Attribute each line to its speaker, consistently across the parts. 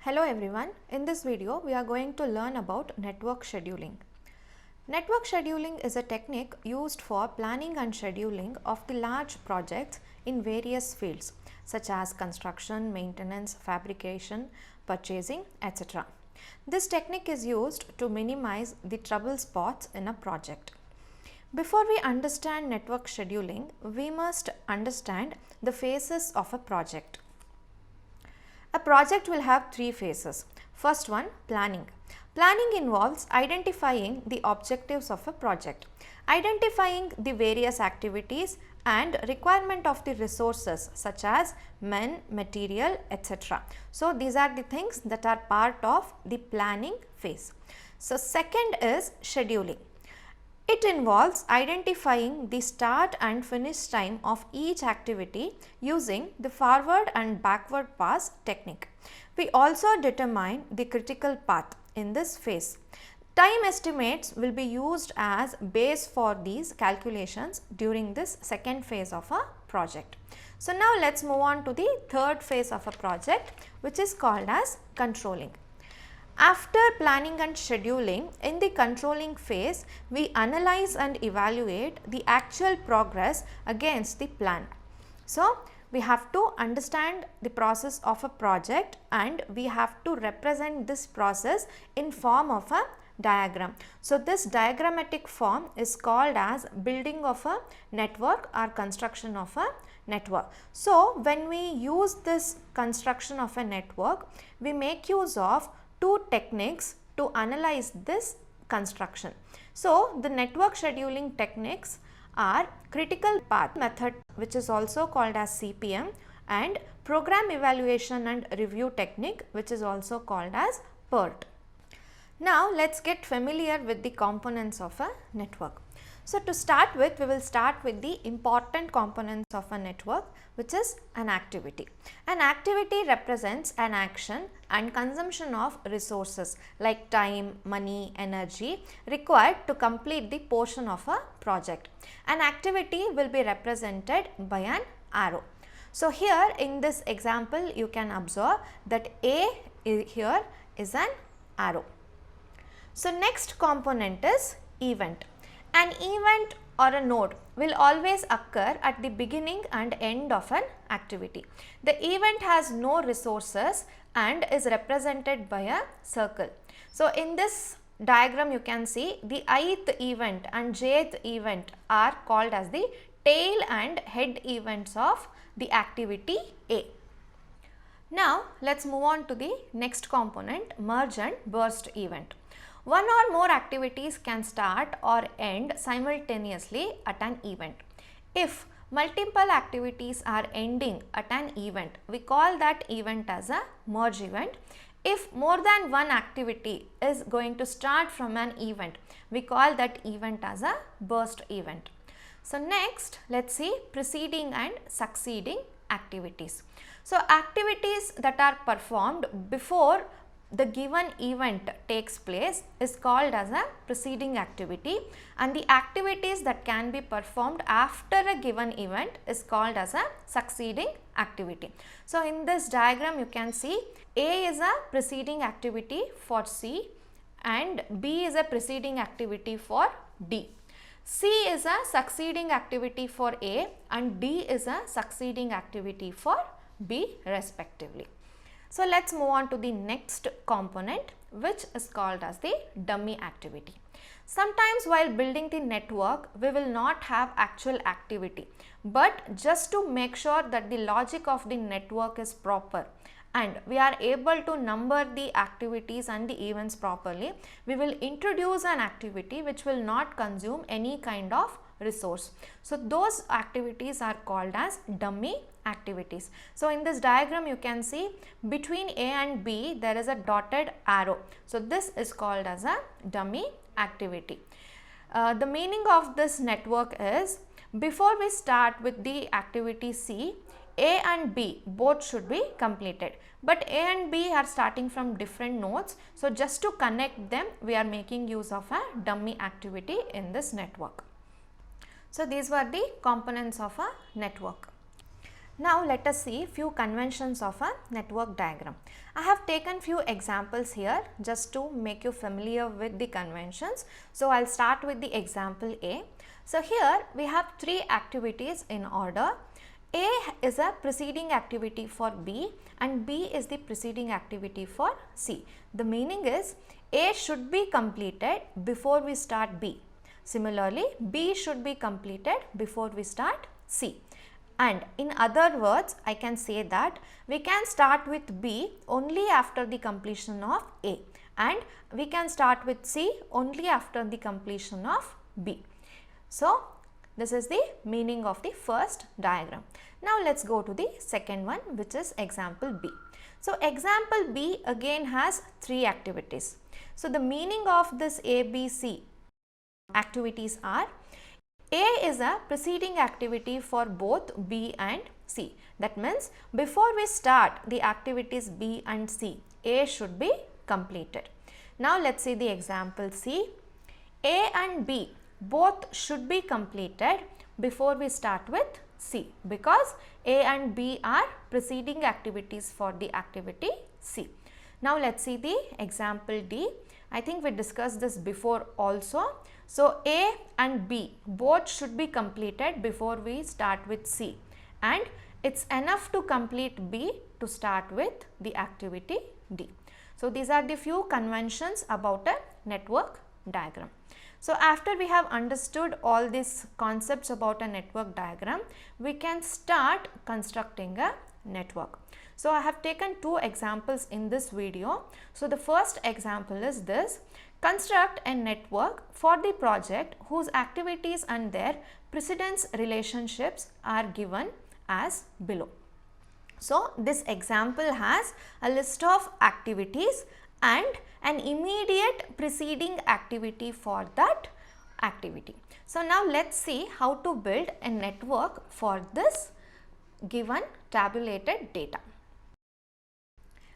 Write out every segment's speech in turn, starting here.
Speaker 1: Hello everyone, in this video we are going to learn about network scheduling. Network scheduling is a technique used for planning and scheduling of the large projects in various fields such as construction, maintenance, fabrication, purchasing, etc. This technique is used to minimize the trouble spots in a project. Before we understand network scheduling, we must understand the phases of a project. A project will have three phases. First one, planning. Planning involves identifying the objectives of a project, identifying the various activities and requirement of the resources such as men, material, etc. So, these are the things that are part of the planning phase. So, second is scheduling. It involves identifying the start and finish time of each activity using the forward and backward pass technique. We also determine the critical path in this phase. Time estimates will be used as base for these calculations during this second phase of a project. So, now let us move on to the third phase of a project, which is called as controlling. After planning and scheduling, in the controlling phase, we analyze and evaluate the actual progress against the plan. So, we have to understand the process of a project and we have to represent this process in form of a diagram. So, this diagrammatic form is called as building of a network or construction of a network. So, when we use this construction of a network, we make use of two techniques to analyze this construction. So, the network scheduling techniques are critical path method, which is also called as CPM, and program evaluation and review technique, which is also called as PERT. Now, let us get familiar with the components of a network. So, to start with, we will start with the important components of a network, which is an activity. An activity represents an action and consumption of resources like time, money, energy required to complete the portion of a project. An activity will be represented by an arrow. So, here in this example, you can observe that A here is an arrow. So, next component is event. An event or a node will always occur at the beginning and end of an activity. The event has no resources and is represented by a circle. So, in this diagram you can see the ith event and jth event are called as the tail and head events of the activity A. Now, let us move on to the next component, merge and burst event. One or more activities can start or end simultaneously at an event. If multiple activities are ending at an event, we call that event as a merge event. If more than one activity is going to start from an event, we call that event as a burst event. So, next let us see preceding and succeeding activities. So, activities that are performed before the given event takes place is called as a preceding activity, and the activities that can be performed after a given event is called as a succeeding activity. So, in this diagram you can see A is a preceding activity for C and B is a preceding activity for D. C is a succeeding activity for A and D is a succeeding activity for B respectively. So, let us move on to the next component, which is called as the dummy activity. Sometimes while building the network, we will not have actual activity, but just to make sure that the logic of the network is proper and we are able to number the activities and the events properly, we will introduce an activity which will not consume any kind of resource. So, those activities are called as dummy activities. So, in this diagram you can see between A and B there is a dotted arrow. So, this is called as a dummy activity. The meaning of this network is before we start with the activity C, A and B both should be completed, but A and B are starting from different nodes. So, just to connect them we are making use of a dummy activity in this network. So, these were the components of a network. Now let us see few conventions of a network diagram. I have taken few examples here just to make you familiar with the conventions. So I'll start with the example A. So here we have three activities in order. A is a preceding activity for B and B is the preceding activity for C. The meaning is A should be completed before we start B. Similarly, B should be completed before we start C. And in other words, I can say that we can start with B only after the completion of A and we can start with C only after the completion of B. So, this is the meaning of the first diagram. Now, let us go to the second one, which is example B. So, example B again has three activities. So, the meaning of this ABC activities are: A is a preceding activity for both B and C. That means, before we start the activities B and C, A should be completed. Now, let us see the example C. A and B both should be completed before we start with C, because A and B are preceding activities for the activity C. Now, let us see the example D. I think we discussed this before also. So, A and B both should be completed before we start with C, and it is enough to complete B to start with the activity D. So, these are the few conventions about a network diagram. So, after we have understood all these concepts about a network diagram, we can start constructing a network. So, I have taken two examples in this video. So, the first example is this: construct a network for the project whose activities and their precedence relationships are given as below. So, this example has a list of activities and an immediate preceding activity for that activity. So, now let us see how to build a network for this given tabulated data.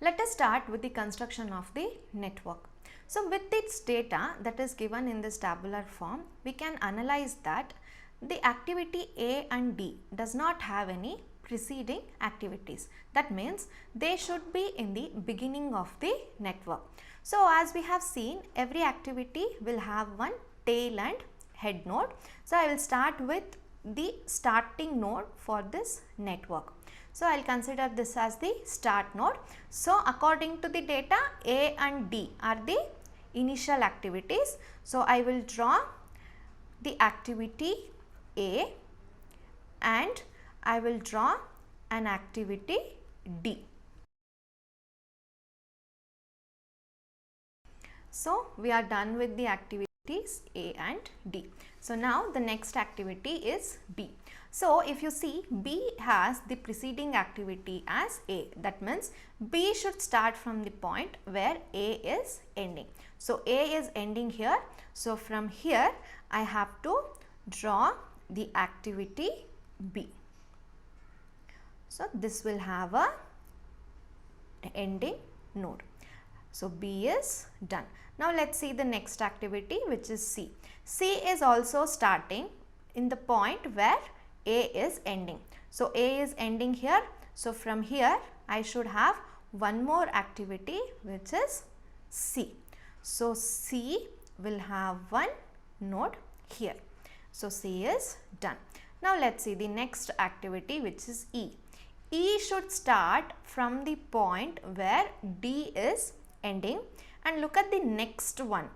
Speaker 1: Let us start with the construction of the network. So, with its data that is given in this tabular form, we can analyze that the activity A and D does not have any preceding activities. That means they should be in the beginning of the network. So, as we have seen, every activity will have one tail and head node. So, I will start with the starting node for this network. So, I will consider this as the start node. So, according to the data, A and D are the initial activities. So, I will draw the activity A and I will draw an activity D. So, we are done with the activities A and D. So, now the next activity is B. So, if you see, B has the preceding activity as A. That means B should start from the point where A is ending. So, A is ending here. So, from here I have to draw the activity B. So, this will have a ending node. So, B is done. Now, let us see the next activity, which is C. C is also starting in the point where A is ending. So, A is ending here. So, from here I should have one more activity, which is C. So, C will have one node here. So, C is done. Now, let us see the next activity, which is E. E should start from the point where D is ending, and look at the next one.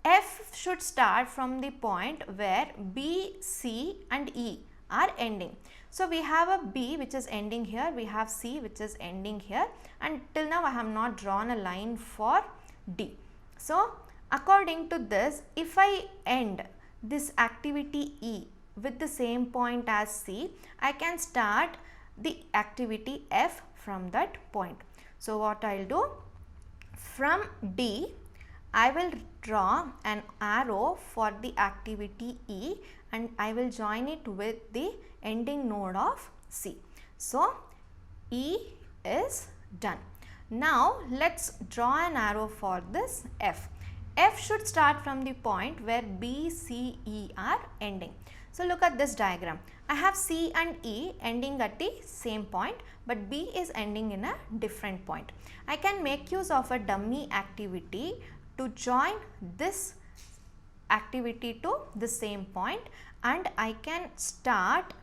Speaker 1: F should start from the point where B, C and E are ending. So, we have a B which is ending here, we have C which is ending here, and till now I have not drawn a line for D. So, according to this, if I end this activity E with the same point as C, I can start the activity F from that point. So, what I will do? From D, I will draw an arrow for the activity E and I will join it with the ending node of C. So, E is done. Now, let us draw an arrow for this F. F should start from the point where B, C, E are ending. So look at this diagram. I have C and E ending at the same point, but B is ending in a different point. I can make use of a dummy activity to join this activity to the same point, and I can start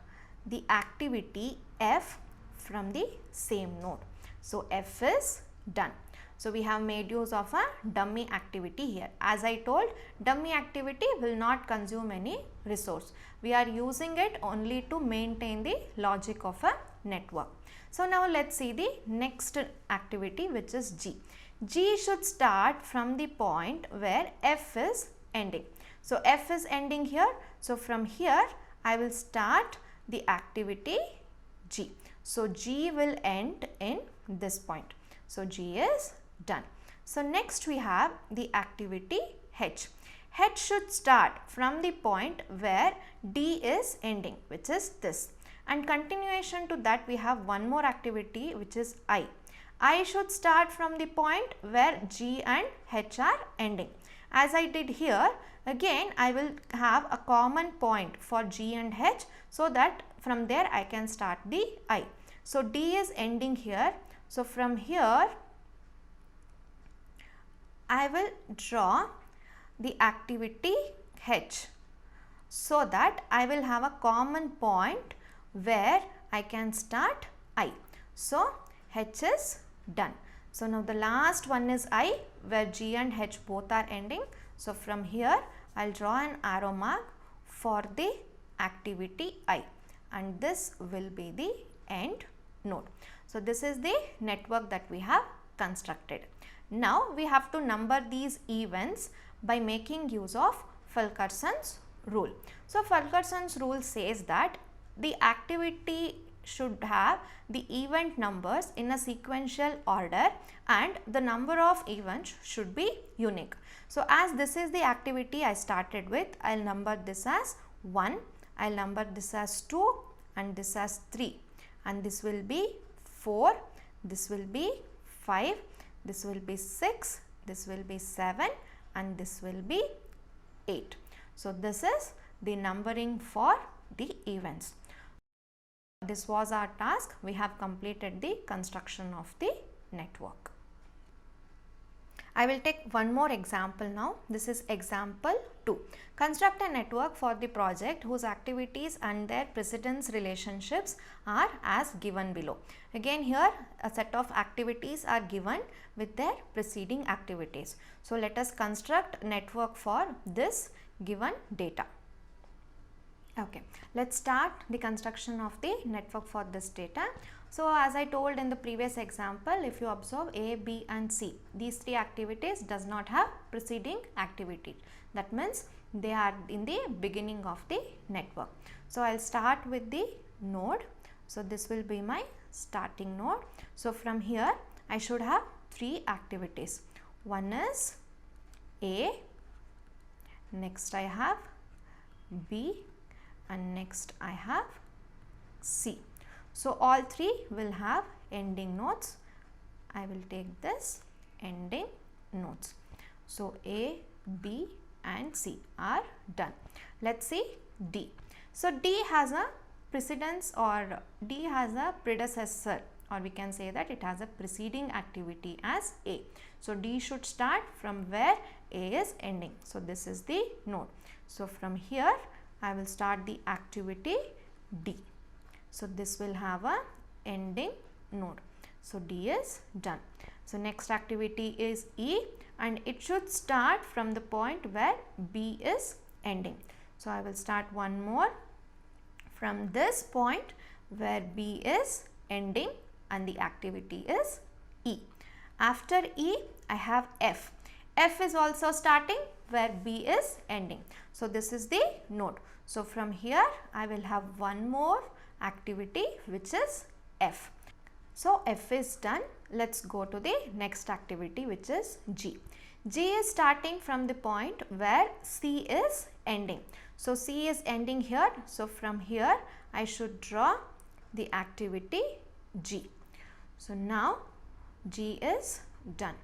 Speaker 1: the activity F from the same node. So F is done. So we have made use of a dummy activity here. As I told, dummy activity will not consume any resource. We are using it only to maintain the logic of a network. So now let's see the next activity, which is G. G should start from the point where F is ending. So F is ending here. So from here I will start the activity G. So G will end in this point. So G is done. So next we have the activity H. H should start from the point where D is ending, which is this. And continuation to that, we have one more activity, which is I. I should start from the point where G and H are ending. As I did here, again I will have a common point for G and H, so that from there I can start the I. So D is ending here. So from here I will draw the activity H, so that I will have a common point where I can start I. So H is done. So now the last one is I, where G and H both are ending. So from here I will draw an arrow mark for the activity I, and this will be the end node. So this is the network that we have constructed. Now we have to number these events by making use of Fulkerson's rule. So Fulkerson's rule says that the activity should have the event numbers in a sequential order, and the number of events should be unique. So as this is the activity I started with, I will number this as 1, I will number this as 2, and this as 3, and this will be 4, this will be 5, this will be 6, this will be 7, and this will be 8. So this is the numbering for the events. This was our task. We have completed the construction of the network. I will take one more example now. This is example 2. Construct a network for the project whose activities and their precedence relationships are as given below. Again here a set of activities are given with their preceding activities. So let us construct network for this given data. Okay, let's start the construction of the network for this data. So as I told in the previous example, if you observe A, B and C, these three activities does not have preceding activity. That means they are in the beginning of the network. So I will start with the node. So this will be my starting node. So from here I should have three activities. One is A, next I have B, and next I have C. So all three will have ending nodes. I will take this ending nodes. So A, B and C are done. Let's see D. So D has a precedence, or D has a predecessor, or we can say that it has a preceding activity as A. So D should start from where A is ending. So this is the node. So from here I will start the activity D. So this will have a ending node. So D is done. So next activity is E, and it should start from the point where B is ending. So I will start one more from this point where B is ending, and the activity is E. After E I have F. F is also starting where B is ending. So this is the node. So from here I will have one more activity, which is F. So F is done. Let's go to the next activity, which is G. G is starting from the point where C is ending. So C is ending here. So from here I should draw the activity G. So now G is done.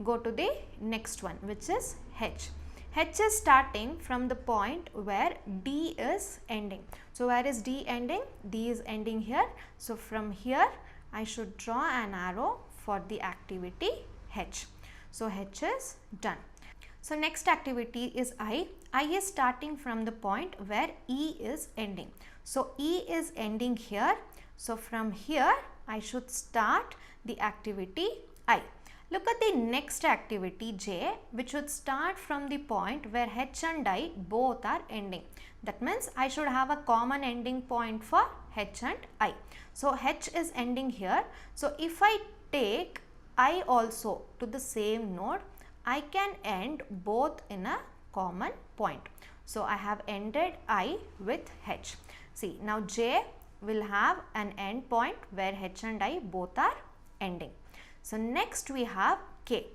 Speaker 1: Go to the next one, which is H. H is starting from the point where D is ending. So where is D ending? D is ending here. So from here I should draw an arrow for the activity H. So H is done. So next activity is I. I is starting from the point where E is ending. So E is ending here. So from here I should start the activity I. Look at the next activity J, which should start from the point where H and I both are ending. That means I should have a common ending point for H and I. So H is ending here. So if I take I also to the same node, I can end both in a common point. So I have ended I with H. See, now J will have an end point where H and I both are ending. So next we have K.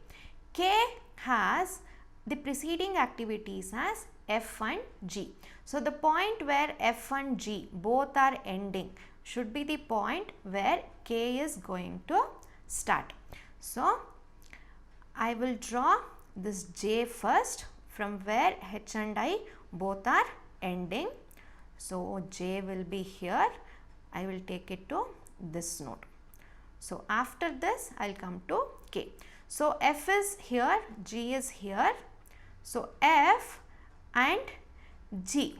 Speaker 1: K has the preceding activities as F and G. So the point where F and G both are ending should be the point where K is going to start. So I will draw this J first from where H and I both are ending. So J will be here. I will take it to this node. So after this I will come to K. So F is here, G is here. So F and G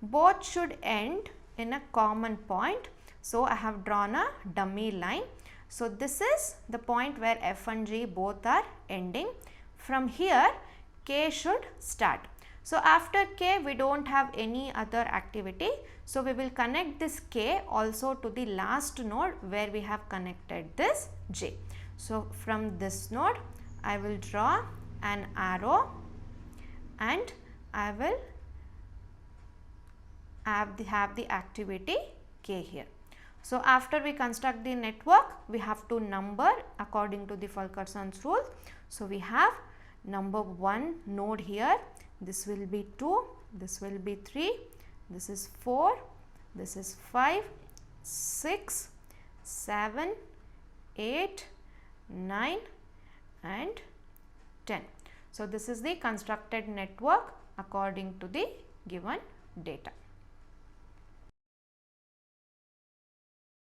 Speaker 1: both should end in a common point. So I have drawn a dummy line. So this is the point where F and G both are ending. From here K should start. So after K we don't have any other activity. So we will connect this K also to the last node where we have connected this J. So from this node I will draw an arrow and I will have the activity K here. So after we construct the network, we have to number according to the Fulkerson's rule. So we have number 1 node here. This will be 2, this will be 3, this is 4, this is 5, 6, 7, 8, 9 and 10. So this is the constructed network according to the given data.